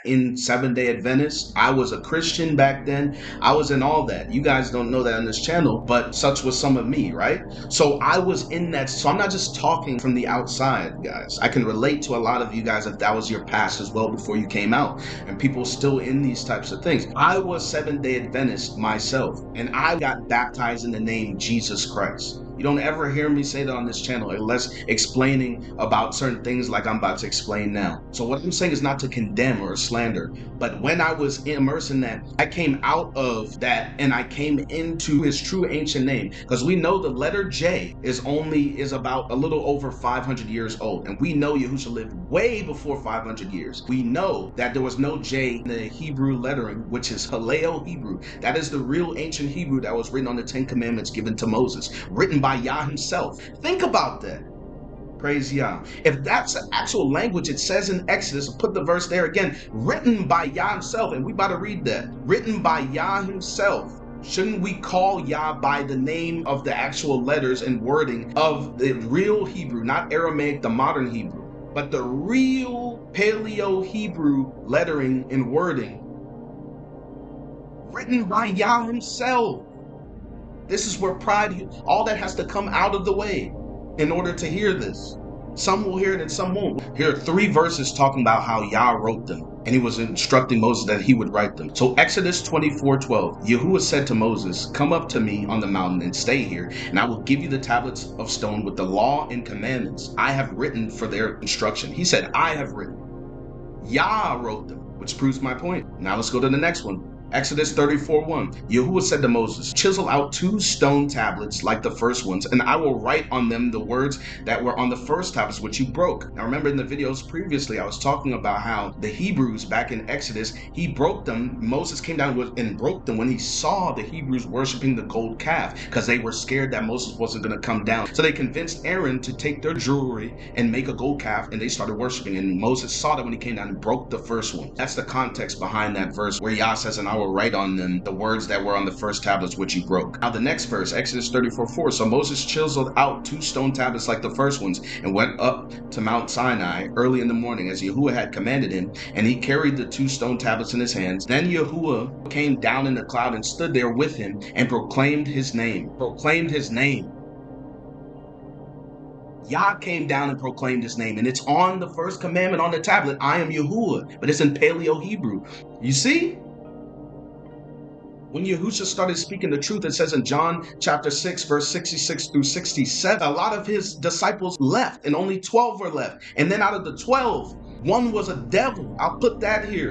in Seventh-day Adventist. I was a Christian back then. I was in all that. You guys don't know that on this channel, but such was some of me, right? So I was in that. So I'm not just talking from the outside, guys. I can relate to a lot of you guys if that was your past as well before you came out, and people still in these types of things. I was Seventh-day Adventist myself, and I got baptized in the name Jesus Christ. You don't ever hear me say that on this channel unless explaining about certain things like I'm about to explain now. So what I'm saying is not to condemn or slander, but when I was immersed in that, I came out of that and I came into his true ancient name, because we know the letter J is about a little over 500 years old, and we know Yahusha lived way before 500 years. We know that there was no J in the Hebrew lettering, which is Paleo Hebrew. That is the real ancient Hebrew that was written on the 10 Commandments given to Moses, written by Yah himself. Think about that. Praise Yah. If that's the actual language, it says in Exodus, put the verse there again, written by Yah himself, and we about to read that. Written by Yah himself. Shouldn't we call Yah by the name of the actual letters and wording of the real Hebrew, not Aramaic, the modern Hebrew, but the real Paleo Hebrew lettering and wording, written by Yah himself? This is where pride, all that has to come out of the way in order to hear this. Some will hear it and some won't. Here are 3 verses talking about how Yah wrote them, and he was instructing Moses that he would write them. So Exodus 24:12, Yahuah said to Moses, "Come up to me on the mountain and stay here, and I will give you the tablets of stone with the law and commandments I have written for their instruction." He said, I have written. Yah wrote them, which proves my point. Now let's go to the next one. Exodus 34:1, Yahuah said to Moses, "Chisel out 2 stone tablets like the first ones, and I will write on them the words that were on the first tablets which you broke." Now remember, in the videos previously, I was talking about how the Hebrews back in Exodus, he broke them. Moses came down and broke them when he saw the Hebrews worshiping the gold calf, because they were scared that Moses wasn't going to come down. So they convinced Aaron to take their jewelry and make a gold calf, and they started worshiping. And Moses saw that when he came down and broke the first one. That's the context behind that verse where Yah says, "And I will write on them the words that were on the first tablets which you broke." Now the next verse, Exodus 34:4, so Moses chiseled out 2 stone tablets like the first ones and went up to Mount Sinai early in the morning as Yahuah had commanded him, and he carried the 2 stone tablets in his hands. Then Yahuah came down in the cloud and stood there with him and proclaimed his name. Proclaimed his name. Yah came down and proclaimed his name, and it's on the first commandment on the tablet, "I am Yahuah," but it's in Paleo Hebrew. You see? When Yahusha started speaking the truth, it says in John chapter 6, verse 66 through 67, a lot of his disciples left and only 12 were left. And then out of the 12, one was a devil. I'll put that here.